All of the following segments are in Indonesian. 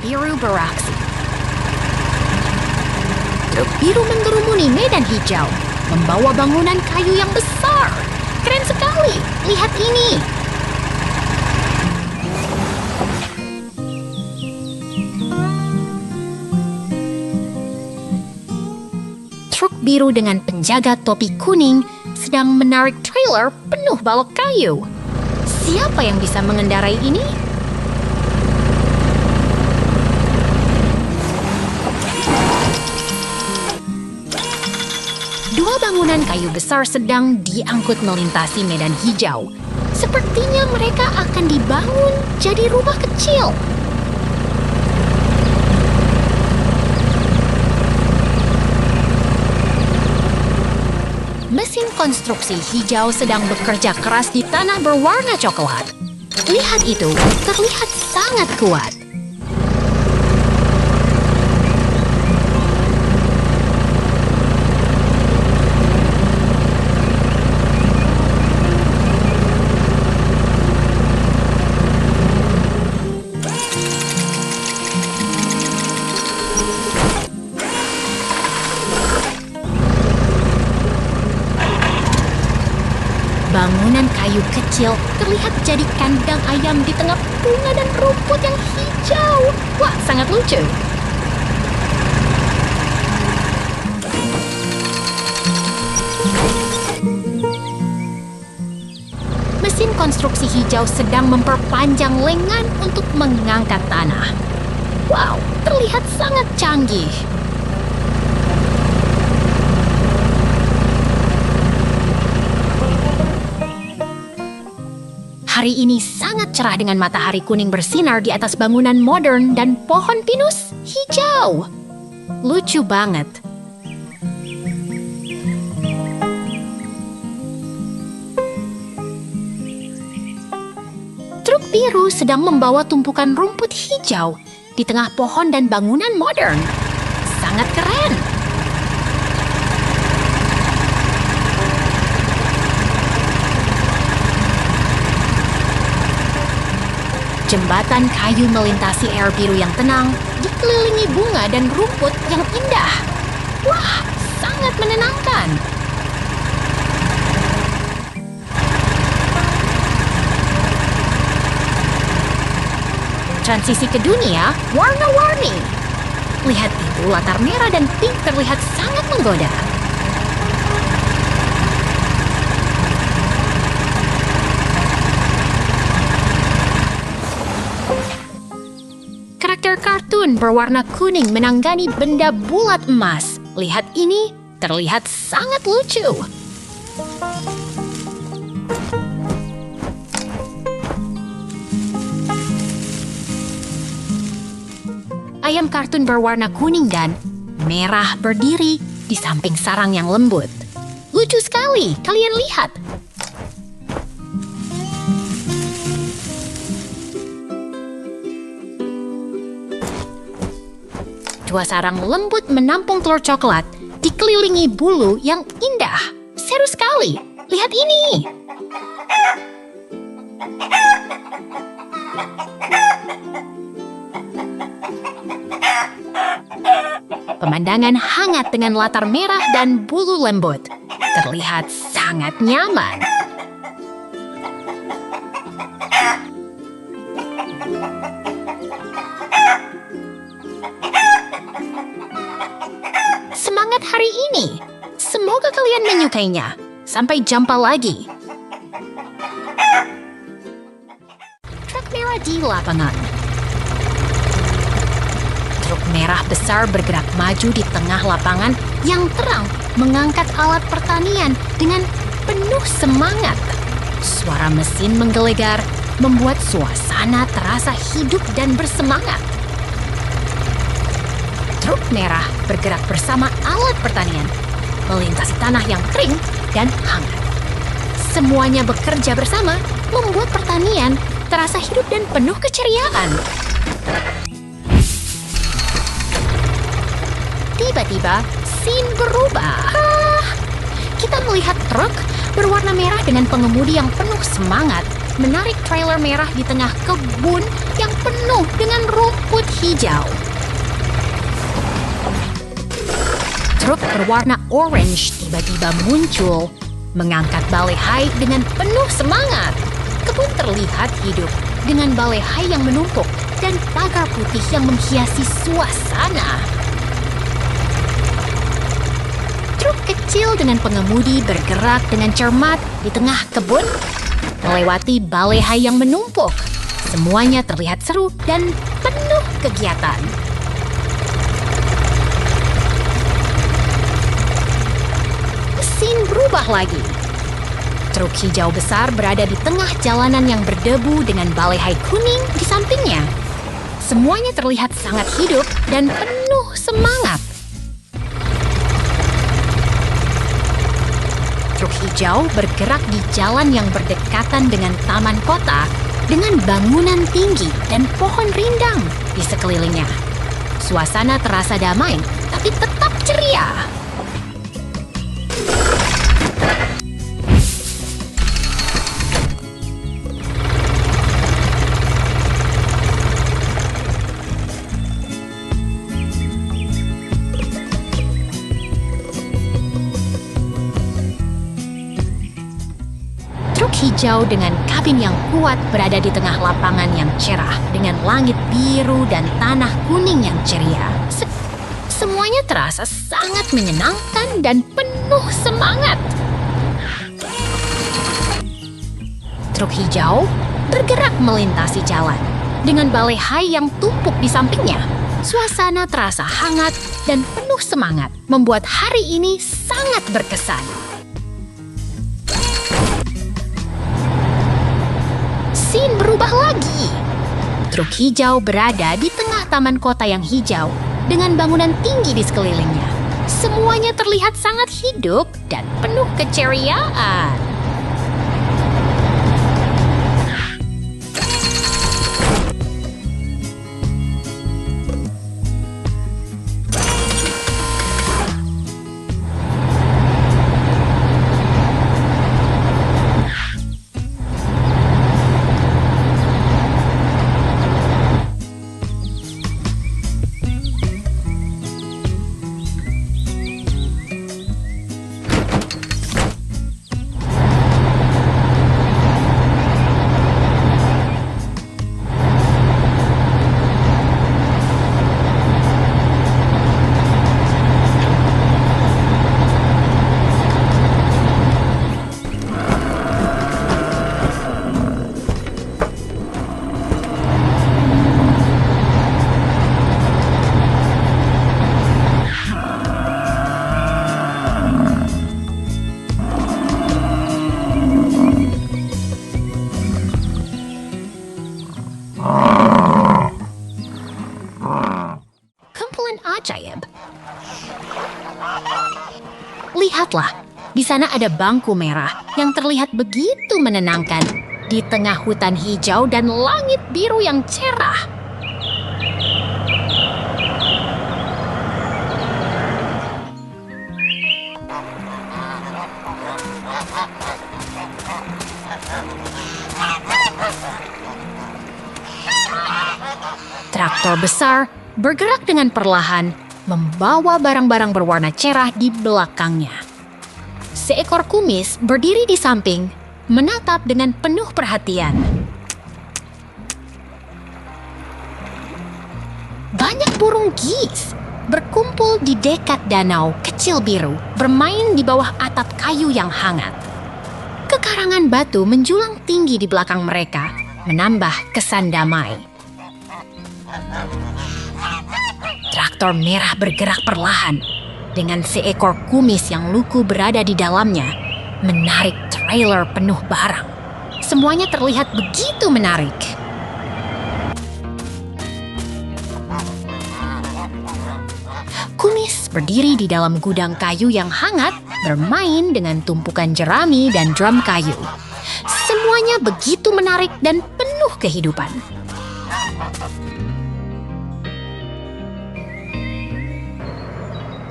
biru beraksi. Truk biru mengerumuni medan hijau, membawa bangunan kayu yang besar. Keren sekali, lihat ini. Truk biru dengan penjaga topi kuning sedang menarik trailer penuh balok kayu. Siapa yang bisa mengendarai ini? Dua bangunan kayu besar sedang diangkut melintasi medan hijau. Sepertinya mereka akan dibangun jadi rumah kecil. Mesin konstruksi hijau sedang bekerja keras di tanah berwarna coklat. Lihat itu, terlihat sangat kuat. Bangunan kayu kecil terlihat jadi kandang ayam di tengah bunga dan rumput yang hijau. Wah, sangat lucu. Mesin konstruksi hijau sedang memperpanjang lengan untuk mengangkat tanah. Wow, terlihat sangat canggih. Hari ini sangat cerah dengan matahari kuning bersinar di atas bangunan modern dan pohon pinus hijau. Lucu banget. Truk biru sedang membawa tumpukan rumput hijau di tengah pohon dan bangunan modern. Sangat keren. Jembatan kayu melintasi air biru yang tenang, dikelilingi bunga dan rumput yang indah. Wah, sangat menenangkan. Transisi ke dunia warna-warni. Lihat itu, latar merah dan pink terlihat sangat menggoda. Karakter kartun berwarna kuning menanggani benda bulat emas. Lihat ini, terlihat sangat lucu. Ayam kartun berwarna kuning dan merah berdiri di samping sarang yang lembut. Lucu sekali, kalian lihat. Dua sarang lembut menampung telur coklat, dikelilingi bulu yang indah. Seru sekali, lihat ini. Pemandangan hangat dengan latar merah dan bulu lembut. Terlihat sangat nyaman. Semangat hari ini. Semoga kalian menyukainya. Sampai jumpa lagi. Truk merah di lapangan. Truk merah besar bergerak maju di tengah lapangan yang terang, mengangkat alat pertanian dengan penuh semangat. Suara mesin menggelegar, membuat suasana terasa hidup dan bersemangat. Truk merah bergerak bersama alat pertanian, melintasi tanah yang kering dan hangat. Semuanya bekerja bersama, membuat pertanian terasa hidup dan penuh keceriaan. Tiba-tiba, scene berubah. Kita melihat truk berwarna merah dengan pengemudi yang penuh semangat menarik trailer merah di tengah kebun yang penuh dengan rumput hijau. hijau. Truk berwarna orange tiba-tiba muncul, mengangkat balehai dengan penuh semangat. Kebun terlihat hidup dengan balehai yang menumpuk dan pagar putih yang menghiasi suasana. Truk kecil dengan pengemudi bergerak dengan cermat di tengah kebun, melewati balehai yang menumpuk. Semuanya terlihat seru dan penuh kegiatan. Mesin berubah lagi. Truk hijau besar berada di tengah jalanan yang berdebu dengan balehai kuning di sampingnya. Semuanya terlihat sangat hidup dan penuh semangat. Truk hijau bergerak di jalan yang berdekatan dengan taman kota dengan bangunan tinggi dan pohon rindang di sekelilingnya. Suasana terasa damai, tapi tetap ceria. Truk hijau dengan kabin yang kuat berada di tengah lapangan yang cerah dengan langit biru dan tanah kuning yang ceria. Semuanya terasa sangat menyenangkan dan penuh semangat. Truk hijau bergerak melintasi jalan dengan balehai yang tumpuk di sampingnya. Suasana terasa hangat dan penuh semangat, membuat hari ini sangat berkesan. Scene berubah lagi. Truk hijau berada di tengah taman kota yang hijau dengan bangunan tinggi di sekelilingnya. Semuanya terlihat sangat hidup dan penuh keceriaan. Ajaib. Lihatlah, di sana ada bangku merah yang terlihat begitu menenangkan di tengah hutan hijau dan langit biru yang cerah. Traktor besar bergerak dengan perlahan, membawa barang-barang berwarna cerah di belakangnya. Seekor kumis berdiri di samping, menatap dengan penuh perhatian. Banyak burung geese berkumpul di dekat danau kecil biru, bermain di bawah atap kayu yang hangat. Kekarangan batu menjulang tinggi di belakang mereka, menambah kesan damai. Traktor merah bergerak perlahan dengan seekor kumis yang lugu berada di dalamnya, menarik trailer penuh barang. Semuanya terlihat begitu menarik. Kumis berdiri di dalam gudang kayu yang hangat, bermain dengan tumpukan jerami dan drum kayu. Semuanya begitu menarik dan penuh kehidupan.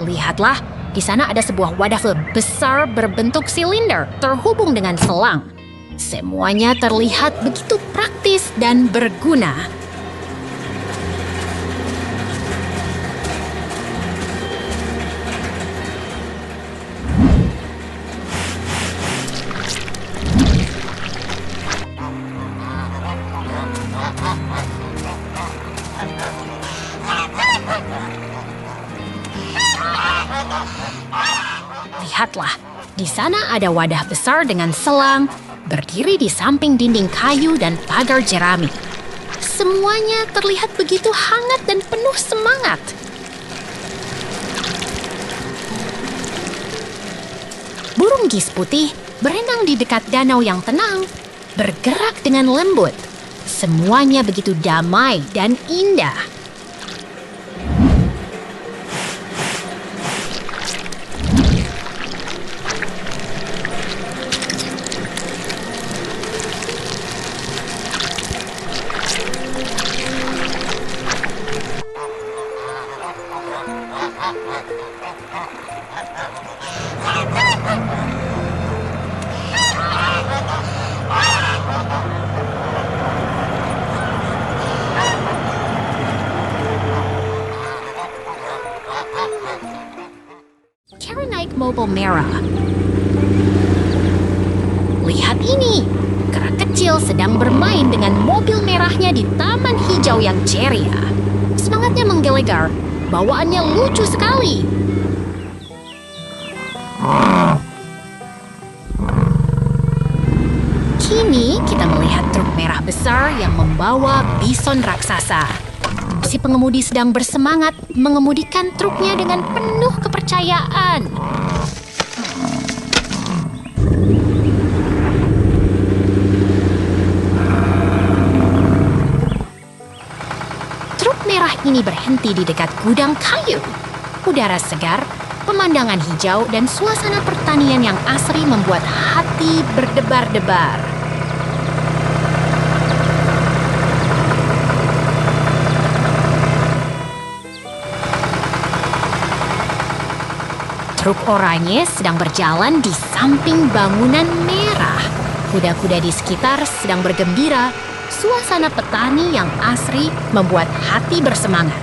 Lihatlah, di sana ada sebuah wadah besar berbentuk silinder terhubung dengan selang. Semuanya terlihat begitu praktis dan berguna. Lihatlah, di sana ada wadah besar dengan selang, berdiri di samping dinding kayu dan pagar jerami. Semuanya terlihat begitu hangat dan penuh semangat. Burung gis putih berenang di dekat danau yang tenang, bergerak dengan lembut. Semuanya begitu damai dan indah. Kara naik mobil merah. Lihat ini, kera kecil sedang bermain dengan mobil merahnya di taman hijau yang ceria. Semangatnya menggelegar, bawaannya lucu sekali. Kini kita melihat truk merah besar yang membawa bison raksasa. Si pengemudi sedang bersemangat mengemudikan truknya dengan penuh kepercayaan. Truk merah ini berhenti di dekat gudang kayu. Udara segar, pemandangan hijau, dan suasana pertanian yang asri membuat hati berdebar-debar. Truk oranye sedang berjalan di samping bangunan merah. Kuda-kuda di sekitar sedang bergembira. Suasana petani yang asri membuat hati bersemangat.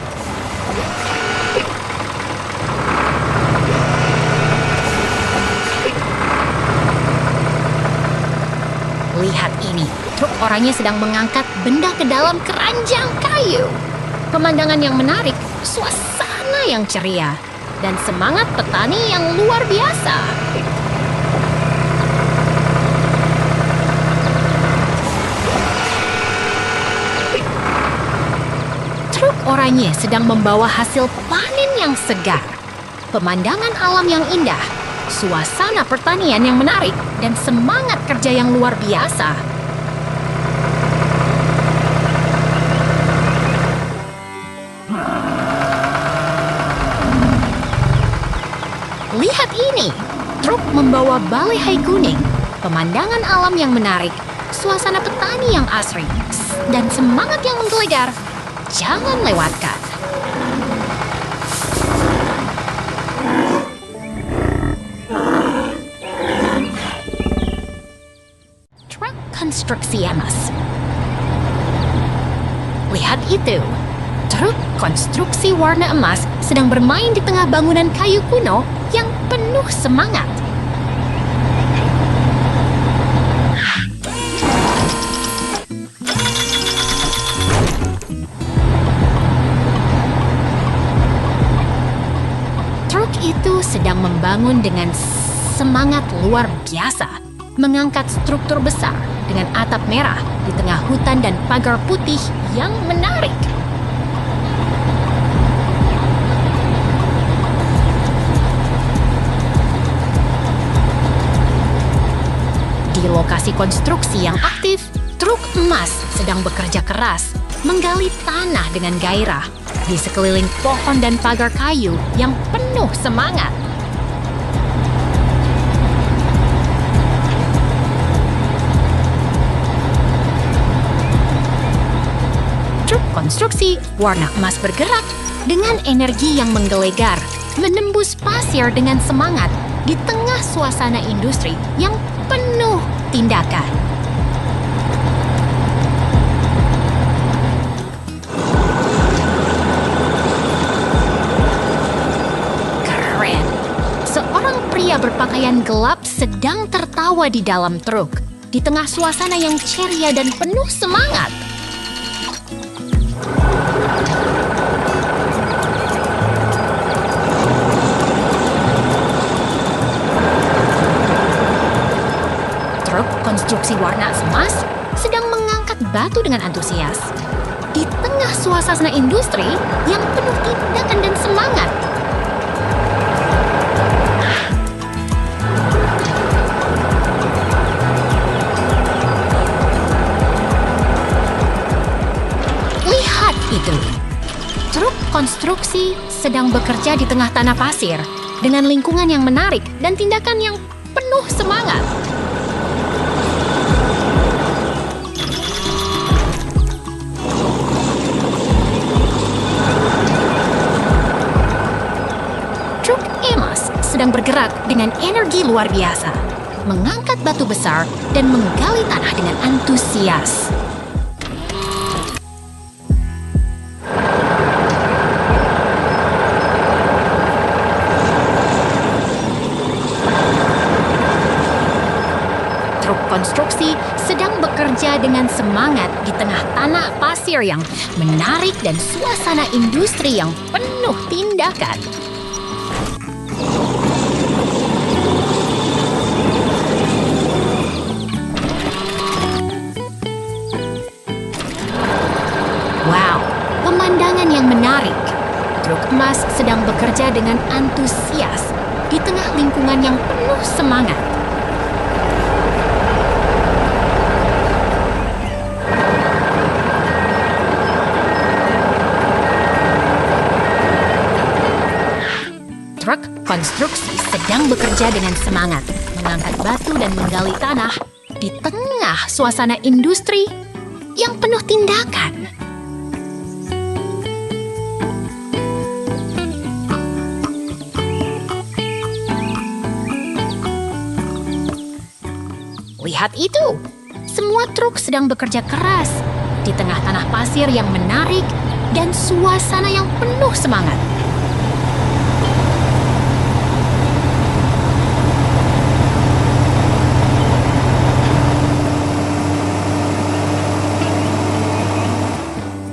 Lihat ini, truk oranye sedang mengangkat benda ke dalam keranjang kayu. Pemandangan yang menarik, suasana yang ceria, dan semangat petani yang luar biasa. Truk oranye sedang membawa hasil panen yang segar, pemandangan alam yang indah, suasana pertanian yang menarik, dan semangat kerja yang luar biasa. Lihat ini, truk membawa balehai kuning, pemandangan alam yang menarik, suasana petani yang asri, dan semangat yang menggelegar. Jangan lewatkan. Truk konstruksi emas. Lihat itu. Truk konstruksi warna emas sedang bermain di tengah bangunan kayu kuno yang penuh semangat. Truk itu sedang membangun dengan semangat luar biasa, mengangkat struktur besar dengan atap merah di tengah hutan dan pagar putih yang menarik. Di lokasi konstruksi yang aktif, truk emas sedang bekerja keras, menggali tanah dengan gairah di sekeliling pohon dan pagar kayu yang penuh semangat. Truk konstruksi warna emas bergerak dengan energi yang menggelegar, menembus pasir dengan semangat di tengah suasana industri yang penuh tindakan. Keren. Seorang pria berpakaian gelap sedang tertawa di dalam truk, di tengah suasana yang ceria dan penuh semangat. konstruksi warna emas sedang mengangkat batu dengan antusias. Di tengah suasana industri yang penuh tindakan dan semangat. Lihat itu. Truk konstruksi sedang bekerja di tengah tanah pasir dengan lingkungan yang menarik dan tindakan yang penuh semangat. Truk Amos sedang bergerak dengan energi luar biasa, mengangkat batu besar dan menggali tanah dengan antusias. Truk konstruksi sedang bekerja dengan semangat di tengah tanah pasir yang menarik dan suasana industri yang penuh tindakan. Wow, pemandangan yang menarik. Truk emas sedang bekerja dengan antusias di tengah lingkungan yang penuh semangat. Truk konstruksi sedang bekerja dengan semangat, mengangkat batu dan menggali tanah di tengah suasana industri yang penuh tindakan. Lihat itu, semua truk sedang bekerja keras di tengah tanah pasir yang menarik dan suasana yang penuh semangat.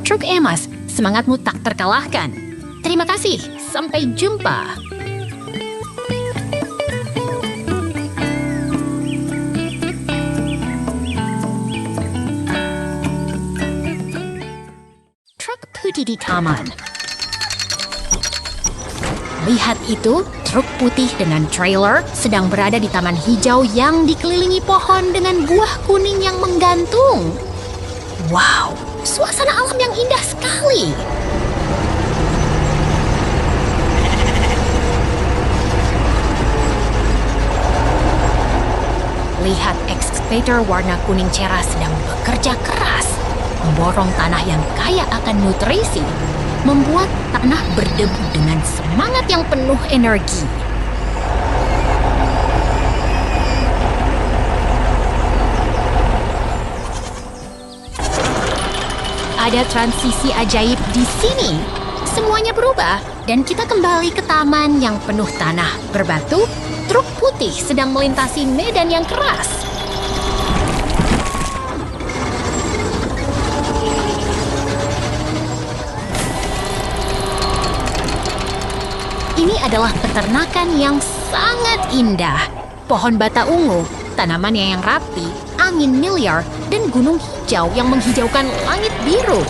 Truk Amos, semangatmu tak terkalahkan. Terima kasih, sampai jumpa. Truk putih di taman. Lihat itu, truk putih dengan trailer sedang berada di taman hijau yang dikelilingi pohon dengan buah kuning yang menggantung. Wow, suasana alam yang indah sekali. Lihat ekskavator warna kuning cerah sedang bekerja keras, memborong tanah yang kaya akan nutrisi, membuat tanah berdebu dengan semangat yang penuh energi. Ada transisi ajaib di sini. Semuanya berubah dan kita kembali ke taman yang penuh tanah berbatu. Truk putih sedang melintasi medan yang keras. Ini adalah peternakan yang sangat indah. Pohon bata ungu, tanaman yang rapi, angin miliar, dan gunung hijau yang menghijaukan langit biru.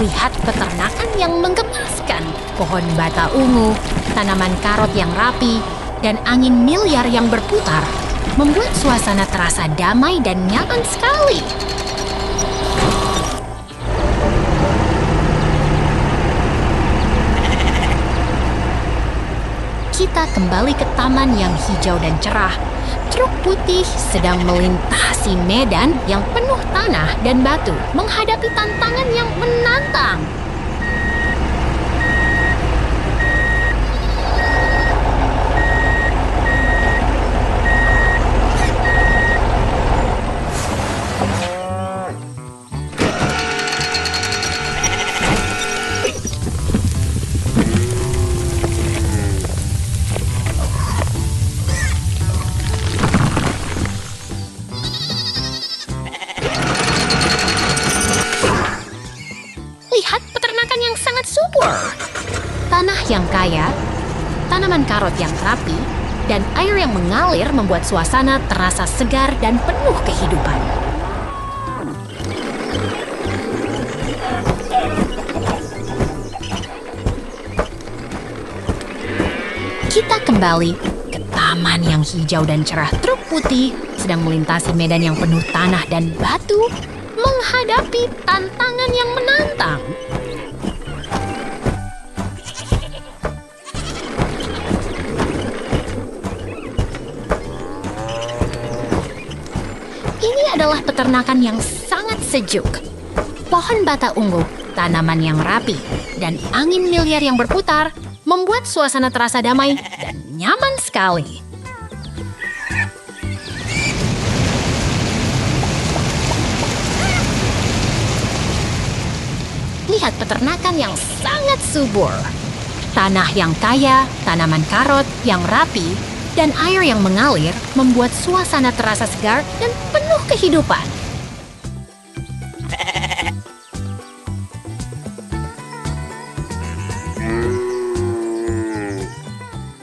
Lihat peternakan yang menggemaskan. Pohon bata ungu, tanaman karot yang rapi, dan angin miliar yang berputar membuat suasana terasa damai dan nyaman sekali. Kita kembali ke taman yang hijau dan cerah. Truk putih sedang melintasi medan yang penuh tanah dan batu, menghadapi tantangan yang menantang. yang kaya, tanaman karot yang rapi, dan air yang mengalir membuat suasana terasa segar dan penuh kehidupan. Kita kembali ke taman yang hijau dan cerah. Truk putih sedang melintasi medan yang penuh tanah dan batu, menghadapi tantangan yang menantang. Ini adalah peternakan yang sangat sejuk. Pohon bata ungu, tanaman yang rapi, dan angin miliar yang berputar membuat suasana terasa damai dan nyaman sekali. Lihat peternakan yang sangat subur. Tanah yang kaya, tanaman karot yang rapi, dan air yang mengalir membuat suasana terasa segar dan penuh kehidupan.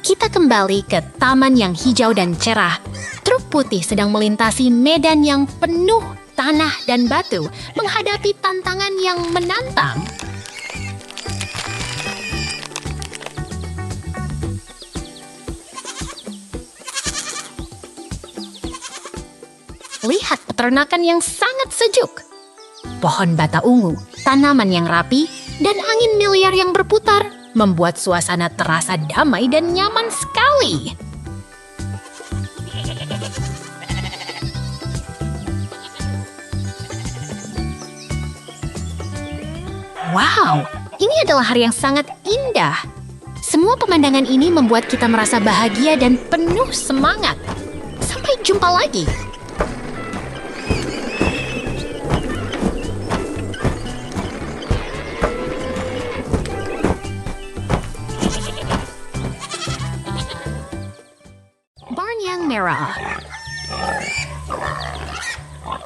Kita kembali ke taman yang hijau dan cerah. Truk putih sedang melintasi medan yang penuh tanah dan batu, menghadapi tantangan yang menantang. Lihat peternakan yang sangat sejuk. Pohon bata ungu, tanaman yang rapi, dan angin miliar yang berputar membuat suasana terasa damai dan nyaman sekali. Wow, ini adalah hari yang sangat indah. Semua pemandangan ini membuat kita merasa bahagia dan penuh semangat. Sampai jumpa lagi. Yang merah.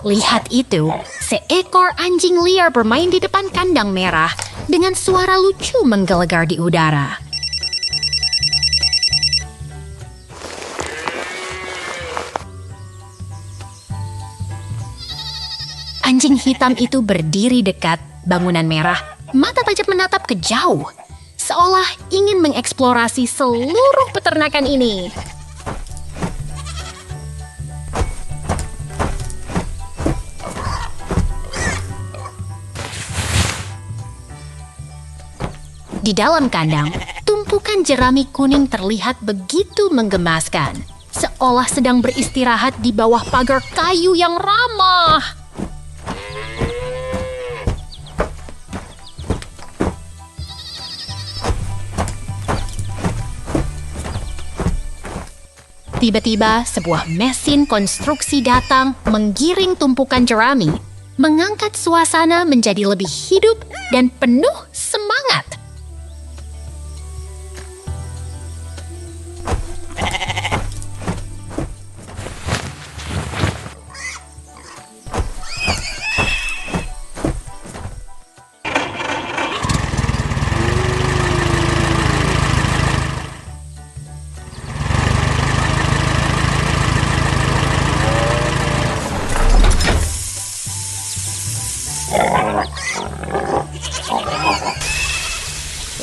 Lihat itu, seekor anjing liar bermain di depan kandang merah dengan suara lucu menggelegar di udara. Anjing hitam itu berdiri dekat bangunan merah, mata tajam menatap ke jauh, seolah ingin mengeksplorasi seluruh peternakan ini. Di dalam kandang, tumpukan jerami kuning terlihat begitu menggemaskan, seolah sedang beristirahat di bawah pagar kayu yang ramah. Tiba-tiba, sebuah mesin konstruksi datang menggiring tumpukan jerami, mengangkat suasana menjadi lebih hidup dan penuh semangat.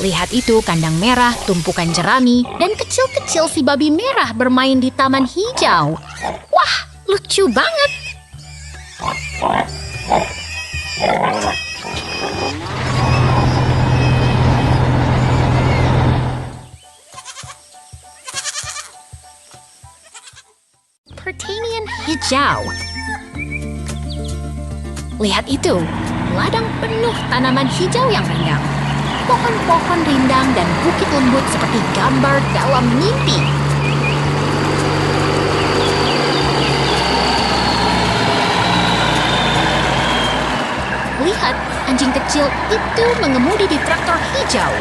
Lihat itu, kandang merah, tumpukan jerami, dan kecil-kecil si babi merah bermain di taman hijau. Wah, lucu banget! Pertanian hijau. Lihat itu, ladang penuh tanaman hijau yang rindang. Pohon-pohon rindang dan bukit lembut seperti gambar dalam mimpi. Lihat, anjing kecil itu mengemudi di traktor hijau.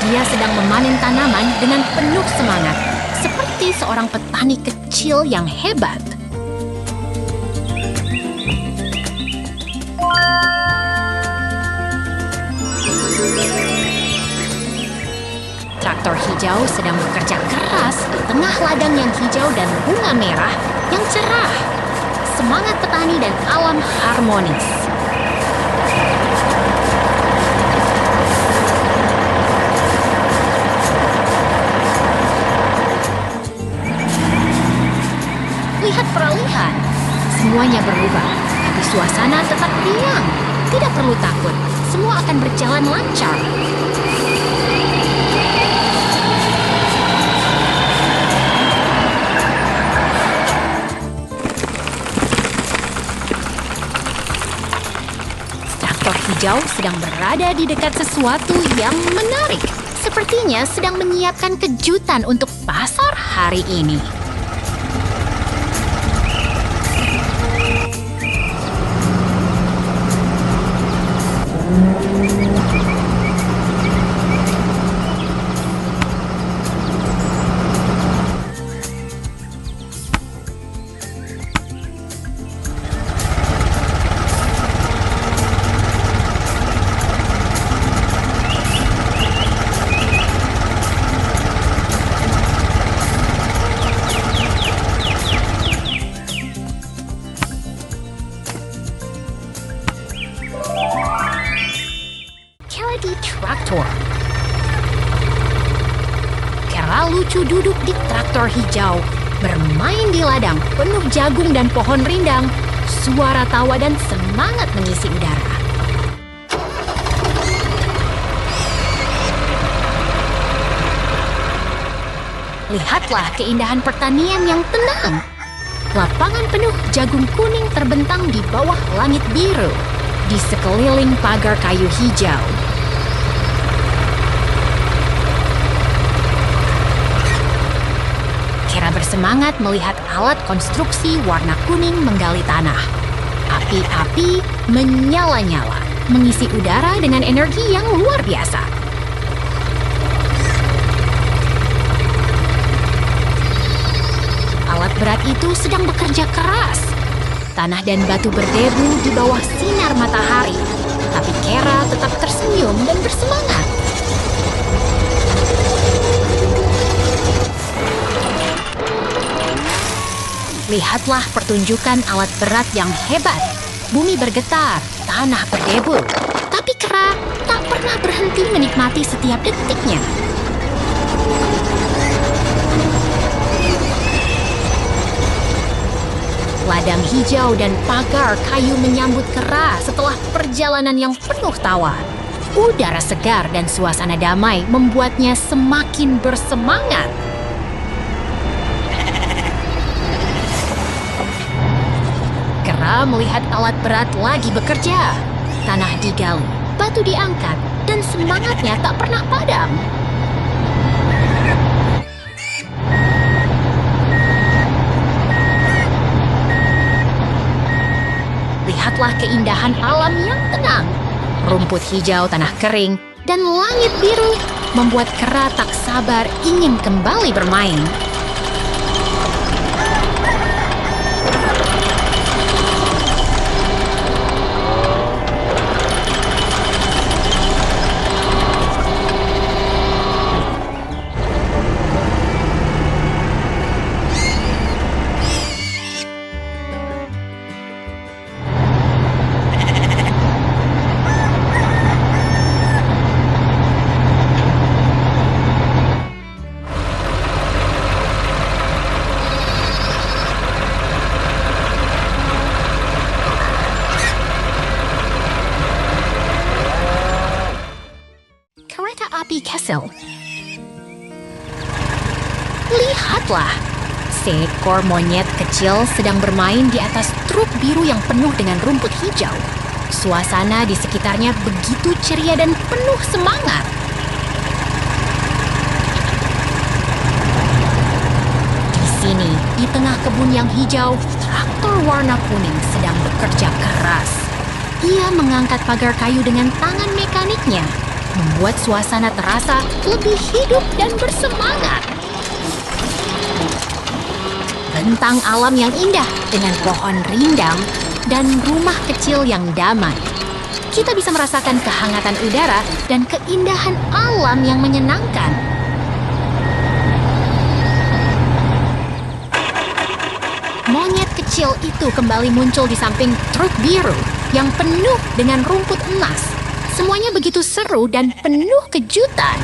Dia sedang memanen tanaman dengan penuh semangat, seperti seorang petani kecil yang hebat. Traktor hijau sedang bekerja keras di tengah ladang yang hijau dan bunga merah yang cerah. Semangat petani dan alam harmonis. Lihat peralihan. Semuanya berubah, tapi suasana tetap riang. Tidak perlu takut, semua akan berjalan lancar. Traktor hijau sedang berada di dekat sesuatu yang menarik. Sepertinya sedang menyiapkan kejutan untuk pasar hari ini. Traktor. Kera lucu duduk di traktor hijau, bermain di ladang penuh jagung dan pohon rindang. Suara tawa dan semangat mengisi udara. Lihatlah keindahan pertanian yang tenang. Lapangan penuh jagung kuning terbentang di bawah langit biru, di sekeliling pagar kayu hijau. Kera bersemangat melihat alat konstruksi warna kuning menggali tanah. Api-api menyala-nyala, mengisi udara dengan energi yang luar biasa. Alat berat itu sedang bekerja keras. Tanah dan batu berdebu di bawah sinar matahari, tapi Kera tetap tersenyum dan bersemangat. Lihatlah pertunjukan alat berat yang hebat. Bumi bergetar, tanah berdebu. Tapi Kera tak pernah berhenti menikmati setiap detiknya. Ladang hijau dan pagar kayu menyambut Kera setelah perjalanan yang penuh tawa. Udara segar dan suasana damai membuatnya semakin bersemangat. Kera melihat alat berat lagi bekerja. Tanah digali, batu diangkat, dan semangatnya tak pernah padam. Lihatlah keindahan alam yang tenang. Rumput hijau, tanah kering, dan langit biru membuat Kera tak sabar ingin kembali bermain. Api Kessel. Lihatlah, seekor monyet kecil sedang bermain di atas truk biru yang penuh dengan rumput hijau. Suasana di sekitarnya begitu ceria dan penuh semangat. Di sini, di tengah kebun yang hijau, traktor warna kuning sedang bekerja keras. Ia mengangkat pagar kayu dengan tangan mekaniknya, membuat suasana terasa lebih hidup dan bersemangat. Bentang alam yang indah dengan pohon rindang dan rumah kecil yang damai. Kita bisa merasakan kehangatan udara dan keindahan alam yang menyenangkan. Monyet kecil itu kembali muncul di samping truk biru yang penuh dengan rumput emas. Semuanya begitu seru dan penuh kejutan.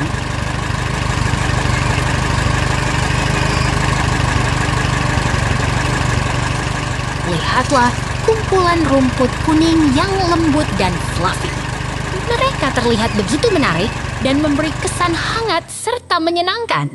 Lihatlah kumpulan rumput kuning yang lembut dan fluffy. Mereka terlihat begitu menarik dan memberi kesan hangat serta menyenangkan.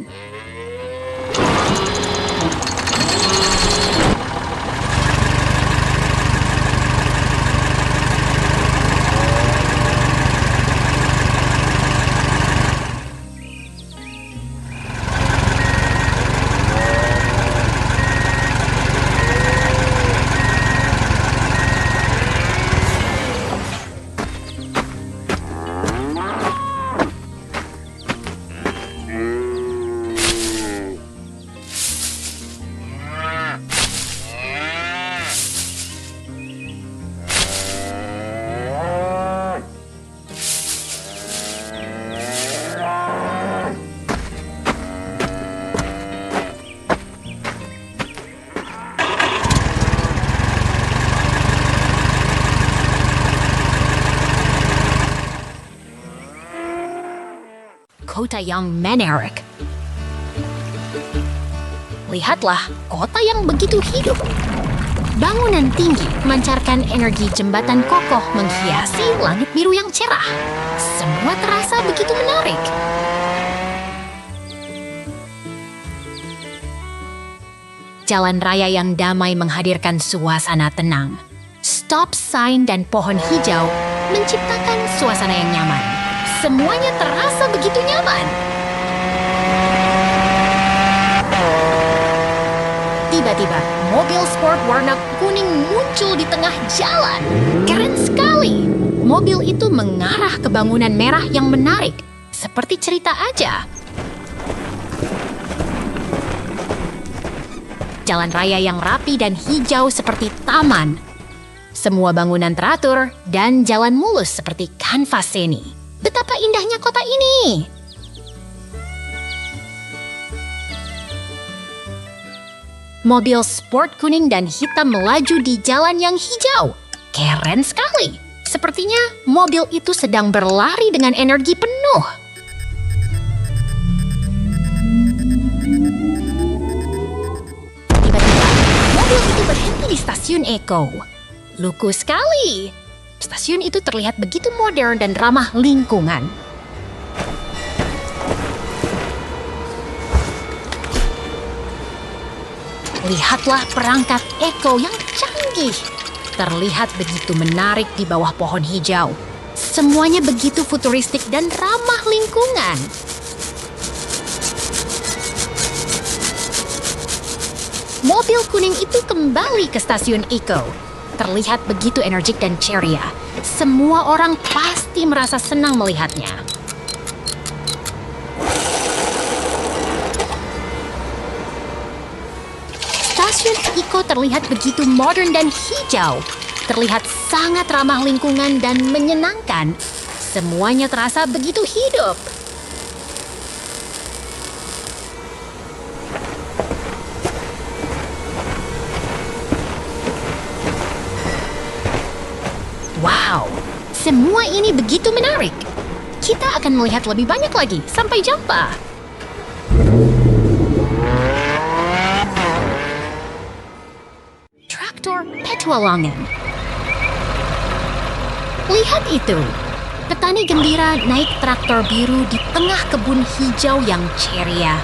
Kota yang menarik. Lihatlah kota yang begitu hidup. Bangunan tinggi memancarkan energi jembatan kokoh menghiasi langit biru yang cerah. Semua terasa begitu menarik. Jalan raya yang damai menghadirkan suasana tenang. Stop sign dan pohon hijau menciptakan suasana yang nyaman. Semuanya terasa begitu nyaman. Tiba-tiba, mobil sport warna kuning muncul di tengah jalan. Keren sekali. Mobil itu mengarah ke bangunan merah yang menarik, seperti cerita aja. Jalan raya yang rapi dan hijau seperti taman. Semua bangunan teratur dan jalan mulus seperti kanvas seni. Betapa indahnya kota ini! Mobil sport kuning dan hitam melaju di jalan yang hijau. Keren sekali! Sepertinya mobil itu sedang berlari dengan energi penuh. Tiba-tiba, mobil itu berhenti di stasiun Eko. Lucu sekali! Stasiun itu terlihat begitu modern dan ramah lingkungan. Lihatlah perangkat Eko yang canggih. Terlihat begitu menarik di bawah pohon hijau. Semuanya begitu futuristik dan ramah lingkungan. Mobil kuning itu kembali ke stasiun Eko. Terlihat begitu energik dan ceria. Semua orang pasti merasa senang melihatnya. Stasiun Eko terlihat begitu modern dan hijau. Terlihat sangat ramah lingkungan dan menyenangkan. Semuanya terasa begitu hidup. Wow, semua ini begitu menarik. Kita akan melihat lebih banyak lagi. Sampai jumpa. Traktor petualangan. Lihat itu. Petani gembira naik traktor biru di tengah kebun hijau yang ceria.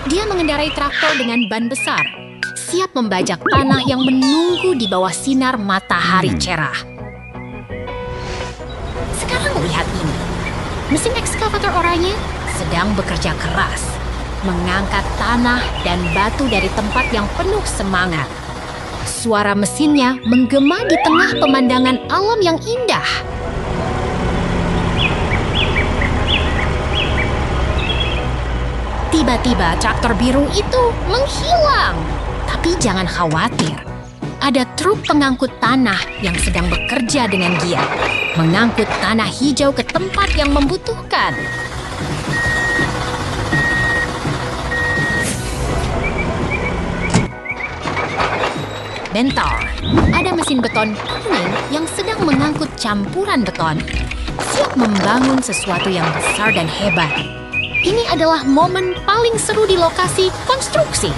Dia mengendarai traktor dengan ban besar, siap membajak tanah yang menunggu di bawah sinar matahari cerah. Sekarang lihat ini. Mesin ekskavator oranye sedang bekerja keras, mengangkat tanah dan batu dari tempat yang penuh semangat. Suara mesinnya menggema di tengah pemandangan alam yang indah. Tiba-tiba traktor biru itu menghilang. Tapi jangan khawatir. Ada truk pengangkut tanah yang sedang bekerja dengan giat, mengangkut tanah hijau ke tempat yang membutuhkan. Bentar, ada mesin beton kuning yang sedang mengangkut campuran beton, siap membangun sesuatu yang besar dan hebat. Ini adalah momen paling seru di lokasi konstruksi.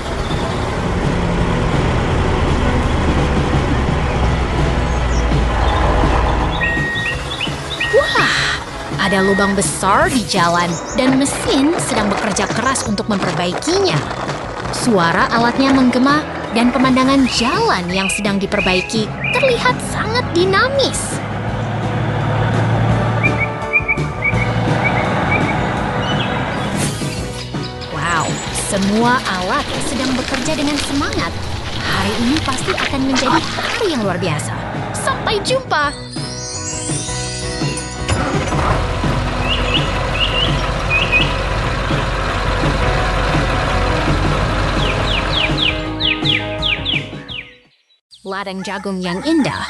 Wah, ada lubang besar di jalan dan mesin sedang bekerja keras untuk memperbaikinya. Suara alatnya menggema dan pemandangan jalan yang sedang diperbaiki terlihat sangat dinamis. Wow, semua alat sedang bekerja dengan semangat. Hari ini pasti akan menjadi hari yang luar biasa. Sampai jumpa! Ladang jagung yang indah.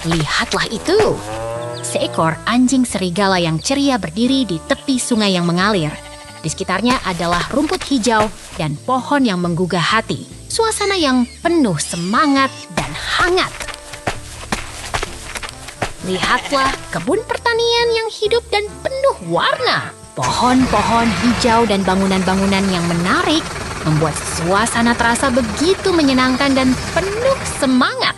Lihatlah itu! Seekor anjing serigala yang ceria berdiri di tepi sungai yang mengalir. Di sekitarnya adalah rumput hijau dan pohon yang menggugah hati. Suasana yang penuh semangat dan hangat. Lihatlah kebun pertanian yang hidup dan penuh warna. Pohon-pohon hijau dan bangunan-bangunan yang menarik membuat suasana terasa begitu menyenangkan dan penuh semangat.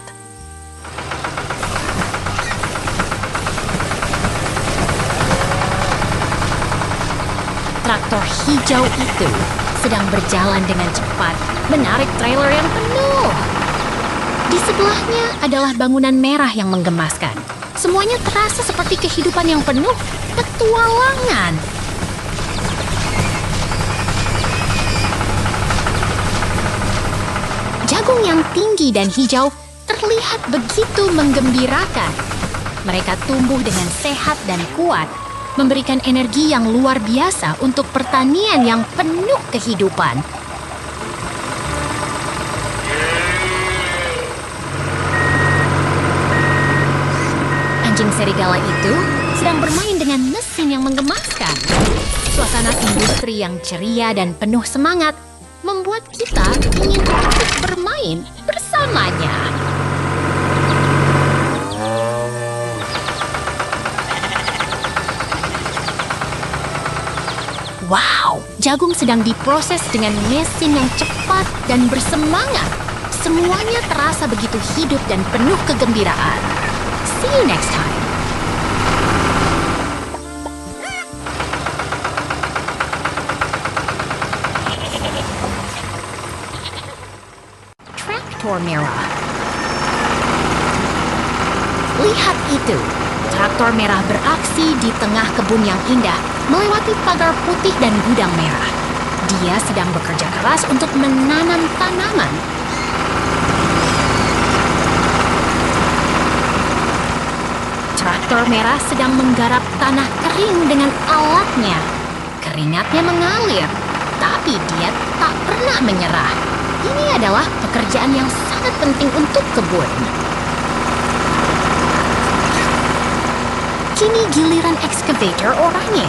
Traktor hijau itu sedang berjalan dengan cepat, menarik trailer yang penuh. Di sebelahnya adalah bangunan merah yang menggemaskan. Semuanya terasa seperti kehidupan yang penuh petualangan. Jagung yang tinggi dan hijau terlihat begitu menggembirakan. Mereka tumbuh dengan sehat dan kuat, memberikan energi yang luar biasa untuk pertanian yang penuh kehidupan. Anjing serigala itu sedang bermain dengan mesin yang menggemaskan. Suasana industri yang ceria dan penuh semangat membuat kita ingin ikut bermain bersamanya. Wow, jagung sedang diproses dengan mesin yang cepat dan bersemangat. Semuanya terasa begitu hidup dan penuh kegembiraan. See you next time. Traktor merah. Lihat itu, traktor merah beraksi di tengah kebun yang indah, melewati pagar putih dan gudang merah. Dia sedang bekerja keras untuk menanam tanaman. Traktor merah sedang menggarap tanah kering dengan alatnya. Keringatnya mengalir, tapi dia tak pernah menyerah. Ini adalah pekerjaan yang sangat penting untuk kebun. Kini giliran excavator orangnya.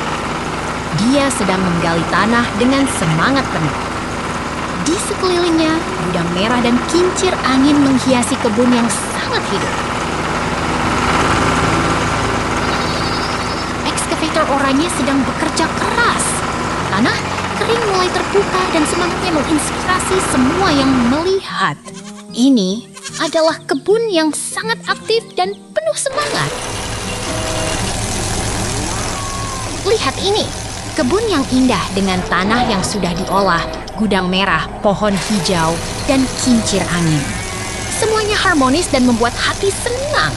Dia sedang menggali tanah dengan semangat penuh. Di sekelilingnya, gudang merah dan kincir angin menghiasi kebun yang sangat hidup. Excavator orangnya sedang bekerja keras. Tanah kering mulai terbuka dan semangatnya menginspirasi semua yang melihat. Ini adalah kebun yang sangat aktif dan penuh semangat. Lihat ini, kebun yang indah dengan tanah yang sudah diolah, gudang merah, pohon hijau, dan kincir angin. Semuanya harmonis dan membuat hati senang.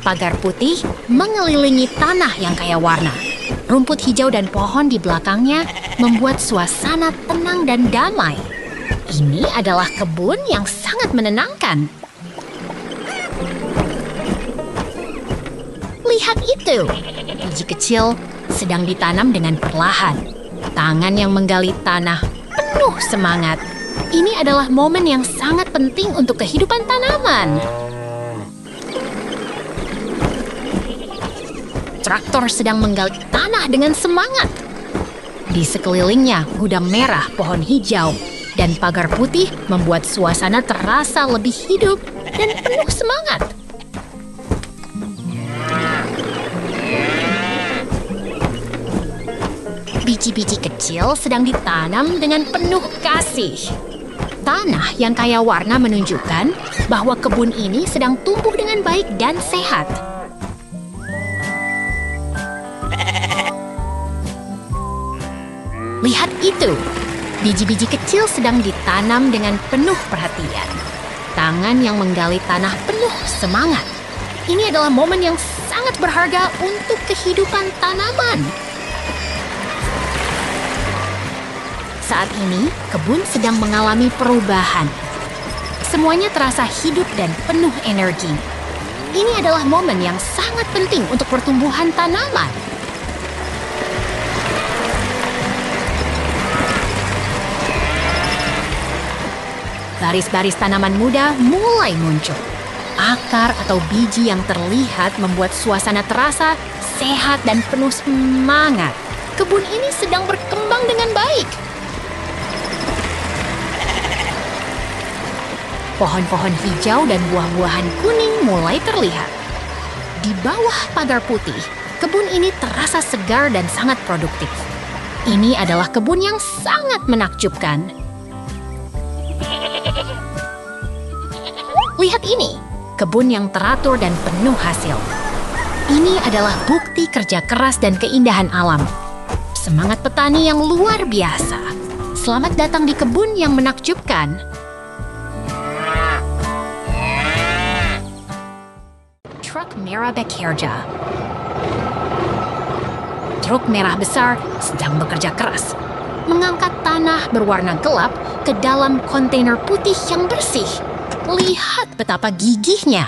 Pagar putih mengelilingi tanah yang kaya warna. Rumput hijau dan pohon di belakangnya membuat suasana tenang dan damai. Ini adalah kebun yang sangat menenangkan. Lihat itu, biji kecil sedang ditanam dengan perlahan. Tangan yang menggali tanah penuh semangat. Ini adalah momen yang sangat penting untuk kehidupan tanaman. Traktor sedang menggali tanah dengan semangat. Di sekelilingnya gudang merah, pohon hijau, dan pagar putih membuat suasana terasa lebih hidup dan penuh semangat. Biji-biji kecil sedang ditanam dengan penuh kasih. Tanah yang kaya warna menunjukkan bahwa kebun ini sedang tumbuh dengan baik dan sehat. Lihat itu, biji-biji kecil sedang ditanam dengan penuh perhatian. Tangan yang menggali tanah penuh semangat. Ini adalah momen yang sangat berharga untuk kehidupan tanaman. Saat ini, kebun sedang mengalami perubahan. Semuanya terasa hidup dan penuh energi. Ini adalah momen yang sangat penting untuk pertumbuhan tanaman. Baris-baris tanaman muda mulai muncul. Akar atau biji yang terlihat membuat suasana terasa sehat dan penuh semangat. Kebun ini sedang berkembang dengan baik. Pohon-pohon hijau dan buah-buahan kuning mulai terlihat. Di bawah pagar putih, kebun ini terasa segar dan sangat produktif. Ini adalah kebun yang sangat menakjubkan. Lihat ini, kebun yang teratur dan penuh hasil. Ini adalah bukti kerja keras dan keindahan alam. Semangat petani yang luar biasa. Selamat datang di kebun yang menakjubkan. Truk merah bekerja. Truk merah besar sedang bekerja keras, mengangkat tanah berwarna gelap ke dalam kontainer putih yang bersih. Lihat betapa gigihnya.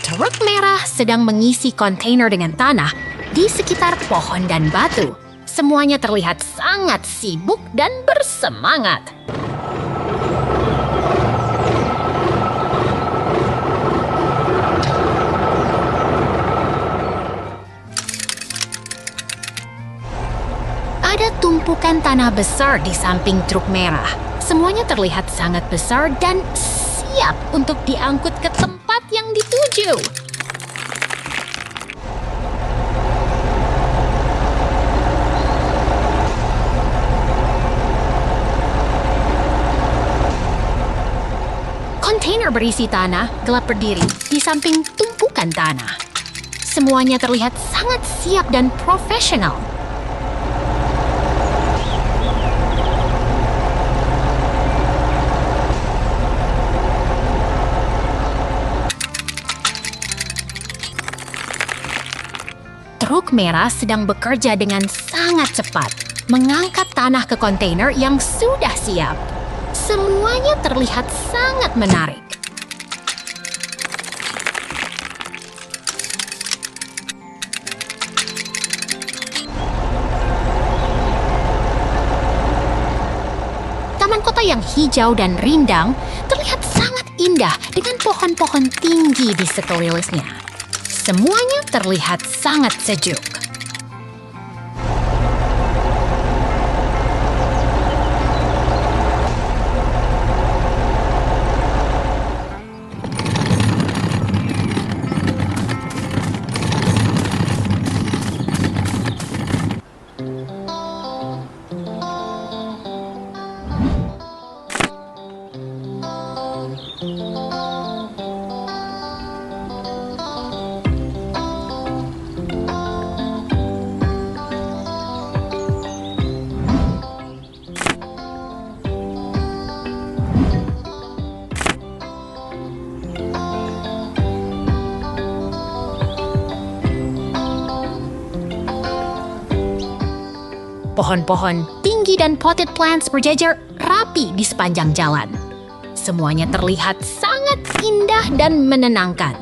Truk merah sedang mengisi kontainer dengan tanah di sekitar pohon dan batu. Semuanya terlihat sangat sibuk dan bersemangat. Ada tumpukan tanah besar di samping truk merah. Semuanya terlihat sangat besar dan siap untuk diangkut ke tempat yang dituju. Kontainer berisi tanah gelap berdiri di samping tumpukan tanah. Semuanya terlihat sangat siap dan profesional. Truk merah sedang bekerja dengan sangat cepat, mengangkat tanah ke kontainer yang sudah siap. Semuanya terlihat sangat menarik. Taman kota yang hijau dan rindang terlihat sangat indah dengan pohon-pohon tinggi di sekelilingnya. Semuanya terlihat sangat sejuk. Pohon-pohon tinggi dan potted plants berjejer rapi di sepanjang jalan. Semuanya terlihat sangat indah dan menenangkan.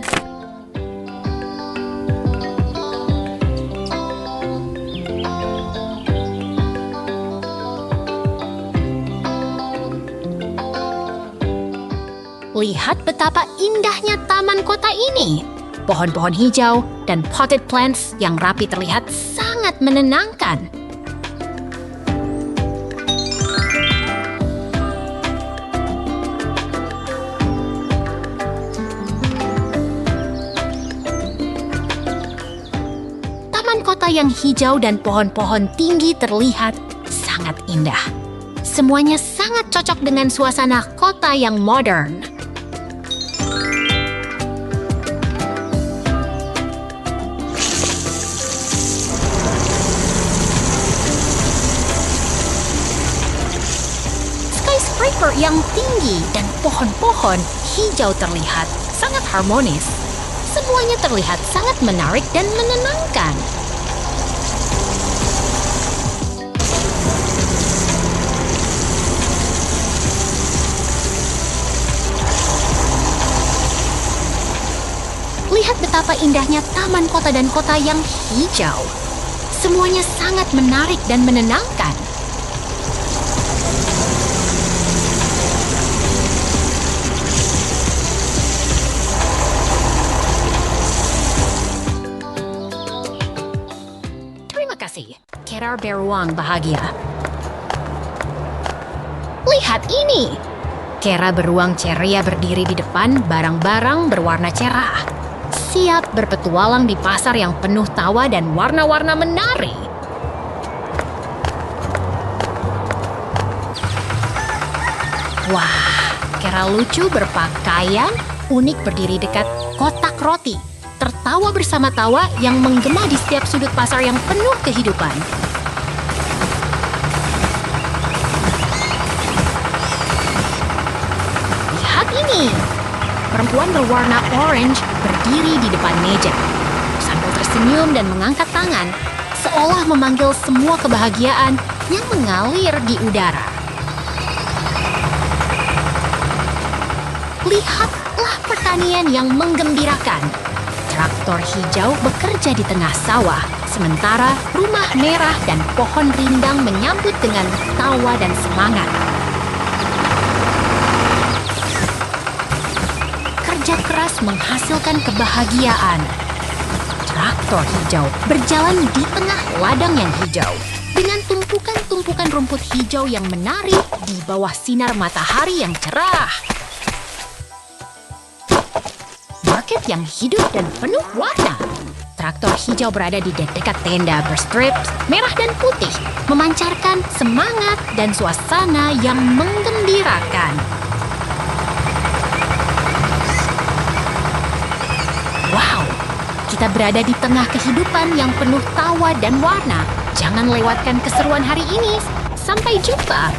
Lihat betapa indahnya taman kota ini. Pohon-pohon hijau dan potted plants yang rapi terlihat sangat menenangkan. Taman kota yang hijau dan pohon-pohon tinggi terlihat sangat indah. Semuanya sangat cocok dengan suasana kota yang modern. Skyscraper yang tinggi dan pohon-pohon hijau terlihat sangat harmonis. Semuanya terlihat sangat menarik dan menenangkan. Lihat betapa indahnya taman kota dan kota yang hijau. Semuanya sangat menarik dan menenangkan. Terima kasih, Kera beruang bahagia. Lihat ini! Kera beruang ceria berdiri di depan barang-barang berwarna cerah. Siap berpetualang di pasar yang penuh tawa dan warna-warna menari. Wah, Kera lucu berpakaian unik berdiri dekat kotak roti, tertawa bersama tawa yang menggema di setiap sudut pasar yang penuh kehidupan. Lihat ini! Perempuan berwarna orange berdiri di depan meja, sambil tersenyum dan mengangkat tangan, seolah memanggil semua kebahagiaan yang mengalir di udara. Lihatlah pertanian yang menggembirakan. Traktor hijau bekerja di tengah sawah, sementara rumah merah dan pohon rindang menyambut dengan tawa dan semangat. Kerja keras menghasilkan kebahagiaan. Traktor hijau berjalan di tengah ladang yang hijau dengan tumpukan-tumpukan rumput hijau yang menari di bawah sinar matahari yang cerah. Market yang hidup dan penuh warna. Traktor hijau berada di dekat tenda berstrip merah dan putih, memancarkan semangat dan suasana yang menggembirakan. Wow, kita berada di tengah kehidupan yang penuh tawa dan warna. Jangan lewatkan keseruan hari ini. Sampai jumpa.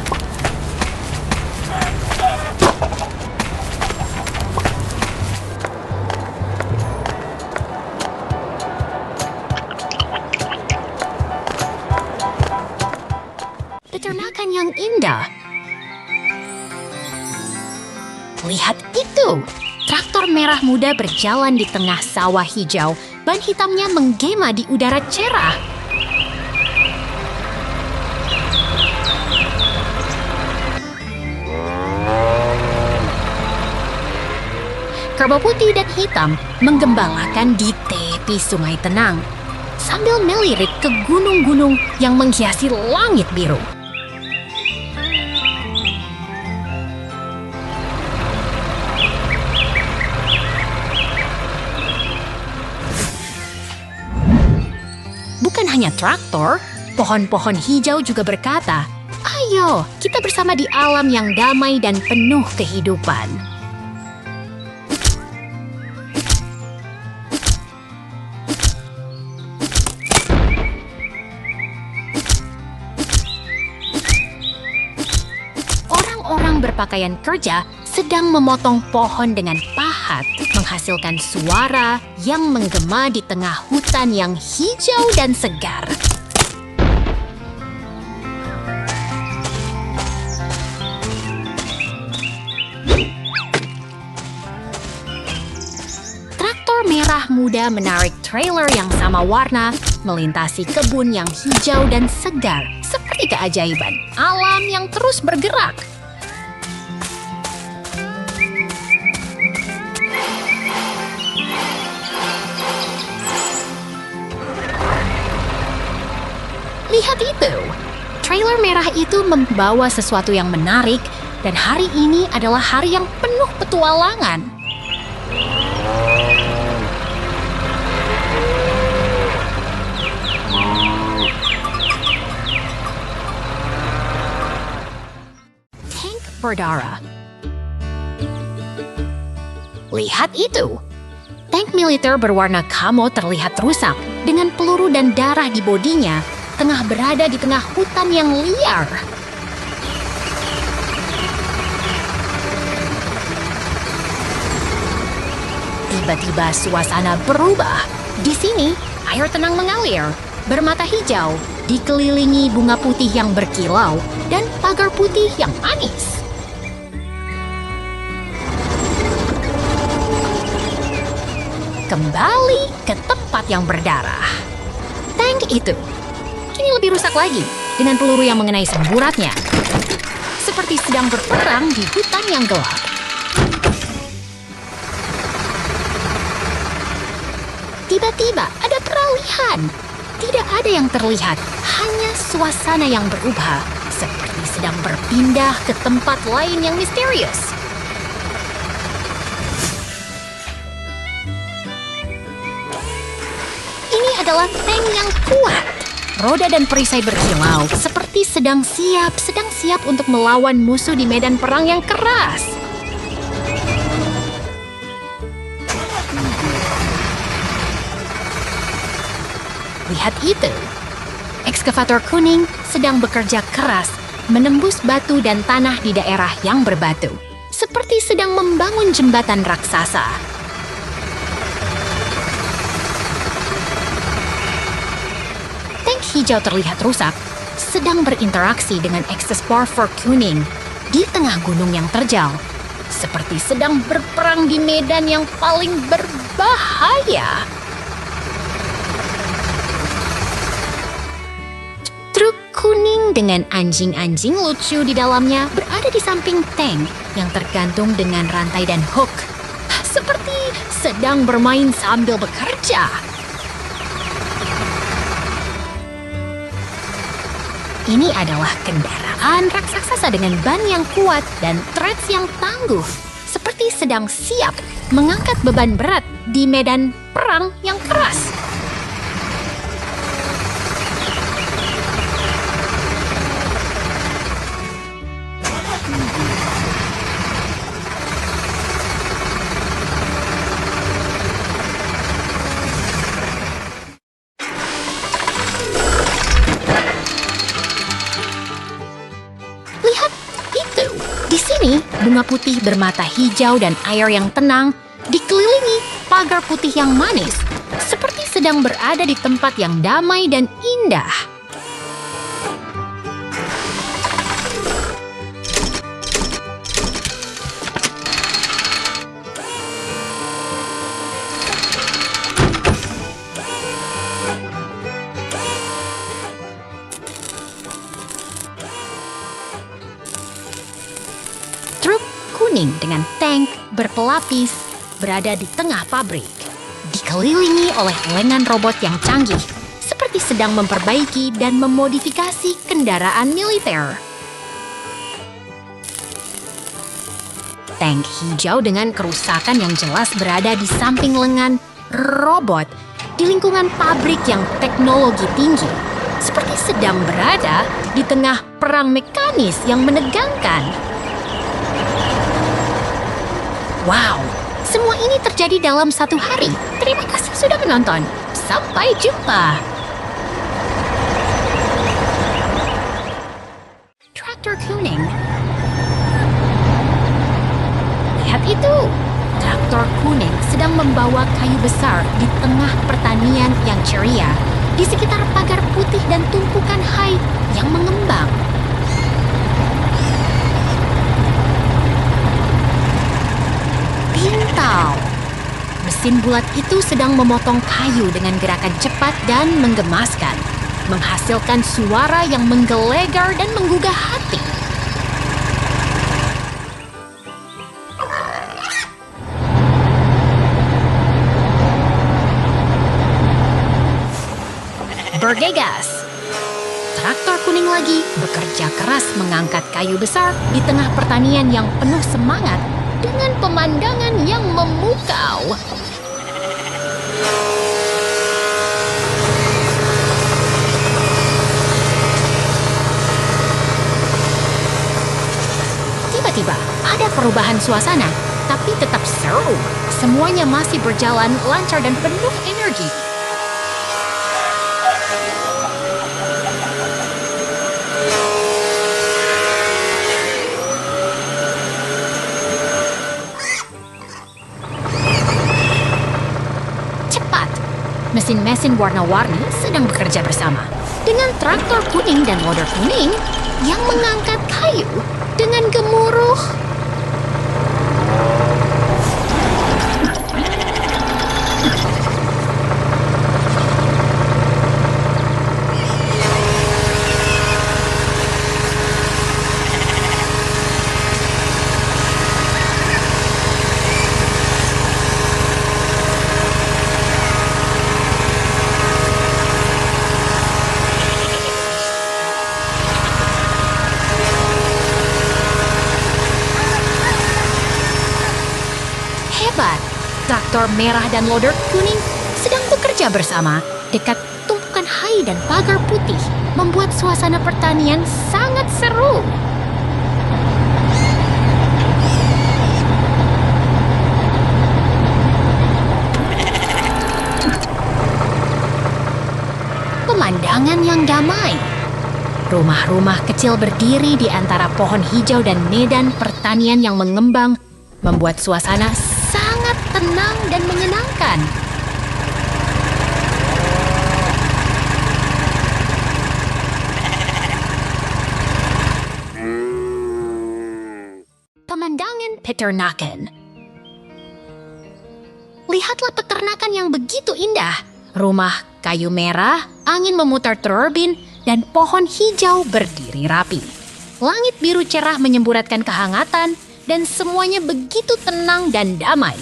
Peternakan yang indah. Lihat itu! Traktor merah muda berjalan di tengah sawah hijau, ban hitamnya menggema di udara cerah. Kerbau putih dan hitam menggembalakan di tepi sungai tenang, sambil melirik ke gunung-gunung yang menghiasi langit biru. Bukan hanya traktor, pohon-pohon hijau juga berkata, "Ayo, kita bersama di alam yang damai dan penuh kehidupan." Orang-orang berpakaian kerja sedang memotong pohon dengan pahat, menghasilkan suara yang menggema di tengah hutan yang hijau dan segar. muda menarik trailer yang sama warna melintasi kebun yang hijau dan segar seperti keajaiban alam yang terus bergerak. Lihat itu! Trailer merah itu membawa sesuatu yang menarik dan hari ini adalah hari yang penuh petualangan. Tank berdarah. Lihat itu! Tank militer berwarna camo terlihat rusak dengan peluru dan darah di bodinya, tengah berada di tengah hutan yang liar. Tiba-tiba suasana berubah. Di sini, air tenang mengalir, bermata hijau, dikelilingi bunga putih yang berkilau, dan pagar putih yang manis. Kembali ke tempat yang berdarah. Tank itu kini lebih rusak lagi dengan peluru yang mengenai semburatnya. Seperti sedang berperang di hutan yang gelap. Tiba-tiba ada peralihan. Tidak ada yang terlihat, hanya suasana yang berubah, seperti sedang berpindah ke tempat lain yang misterius. Ini adalah tank yang kuat. Roda dan perisai berkilau, seperti sedang siap untuk melawan musuh di medan perang yang keras. Lihat itu! Ekskavator kuning sedang bekerja keras menembus batu dan tanah di daerah yang berbatu, seperti sedang membangun jembatan raksasa. Tank hijau terlihat rusak, sedang berinteraksi dengan Exospore kuning di tengah gunung yang terjal, seperti sedang berperang di medan yang paling berbahaya. Truk kuning dengan anjing-anjing lucu di dalamnya berada di samping tank yang tergantung dengan rantai dan hook, seperti sedang bermain sambil bekerja. Ini adalah kendaraan raksasa dengan ban yang kuat dan treads yang tangguh, seperti sedang siap mengangkat beban berat di medan perang yang keras. Bunga putih bermata hijau dan air yang tenang dikelilingi pagar putih yang manis, seperti sedang berada di tempat yang damai dan indah. Dengan tank berpelapis berada di tengah pabrik, dikelilingi oleh lengan robot yang canggih, seperti sedang memperbaiki dan memodifikasi kendaraan militer. Tank hijau dengan kerusakan yang jelas berada di samping lengan robot di lingkungan pabrik yang teknologi tinggi, seperti sedang berada di tengah perang mekanis yang menegangkan. Wow, semua ini terjadi dalam satu hari. Terima kasih sudah menonton. Sampai jumpa. Traktor kuning. Lihat itu. Traktor kuning sedang membawa kayu besar di tengah pertanian yang ceria, di sekitar pagar putih dan tumpukan hai yang mengembang. Pintal Mesin bulat itu sedang memotong kayu dengan gerakan cepat dan menggemaskan, menghasilkan suara yang menggelegar dan menggugah hati. Bergegas! Traktor kuning lagi bekerja keras mengangkat kayu besar di tengah pertanian yang penuh semangat dengan pemandangan yang memukau. Tiba-tiba ada perubahan suasana, tapi tetap seru. Semuanya masih berjalan lancar dan penuh energi. Mesin-mesin warna-warni sedang bekerja bersama dengan traktor kuning dan loader kuning yang mengangkat kayu dengan gemuruh. Traktor merah dan loader kuning sedang bekerja bersama dekat tumpukan hai dan pagar putih, membuat suasana pertanian sangat seru. Pemandangan yang damai. Rumah-rumah kecil berdiri di antara pohon hijau dan medan pertanian yang mengembang, membuat suasana sangat tenang dan menyenangkan. Pemandangan peternakan. Lihatlah peternakan yang begitu indah. Rumah kayu merah, angin memutar turbin, dan pohon hijau berdiri rapi. Langit biru cerah menyemburatkan kehangatan, dan semuanya begitu tenang dan damai.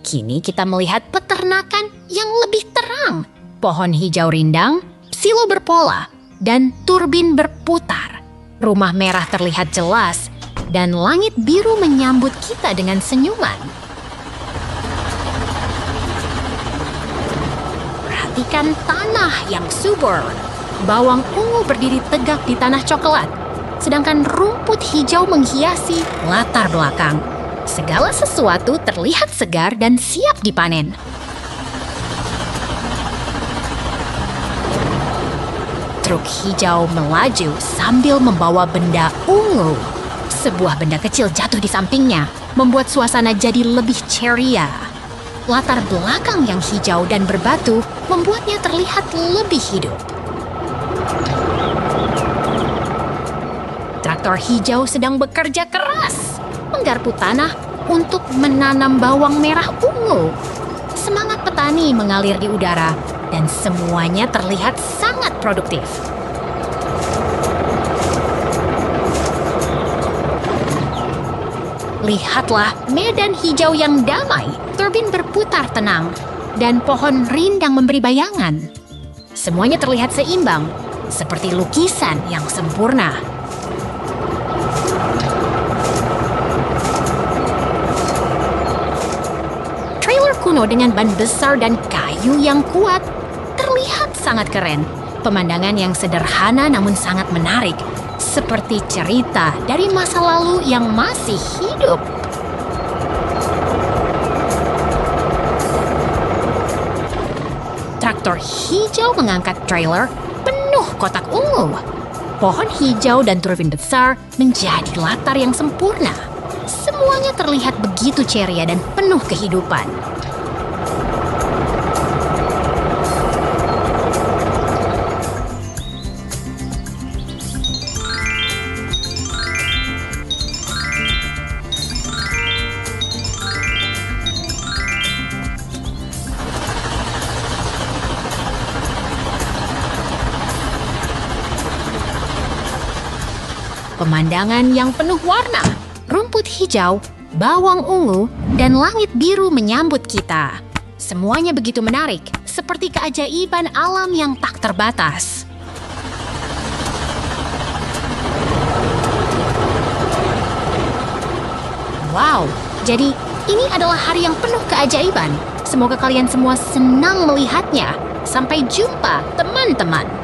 Kini kita melihat peternakan yang lebih terang. Pohon hijau rindang, silo berpola, dan turbin berputar. Rumah merah terlihat jelas, dan langit biru menyambut kita dengan senyuman. Perhatikan tanah yang subur. Bawang ungu berdiri tegak di tanah coklat, sedangkan rumput hijau menghiasi latar belakang. Segala sesuatu terlihat segar dan siap dipanen. Truk hijau melaju sambil membawa benda ungu. Sebuah benda kecil jatuh di sampingnya, membuat suasana jadi lebih ceria. Latar belakang yang hijau dan berbatu membuatnya terlihat lebih hidup. Traktor hijau sedang bekerja keras, menggarpu tanah untuk menanam bawang merah ungu. Semangat petani mengalir di udara, dan semuanya terlihat sangat produktif. Lihatlah medan hijau yang damai, turbin berputar tenang, dan pohon rindang memberi bayangan. Semuanya terlihat seimbang, seperti lukisan yang sempurna. Trailer kuno dengan ban besar dan kayu yang kuat terlihat sangat keren. Pemandangan yang sederhana namun sangat menarik, seperti cerita dari masa lalu yang masih hidup. Traktor hijau mengangkat trailer penuh kotak ungu. Pohon hijau dan turbin besar menjadi latar yang sempurna. Semuanya terlihat begitu ceria dan penuh kehidupan. Pemandangan yang penuh warna, rumput hijau, bawang ungu, dan langit biru menyambut kita. Semuanya begitu menarik, seperti keajaiban alam yang tak terbatas. Wow, jadi ini adalah hari yang penuh keajaiban. Semoga kalian semua senang melihatnya. Sampai jumpa, teman-teman.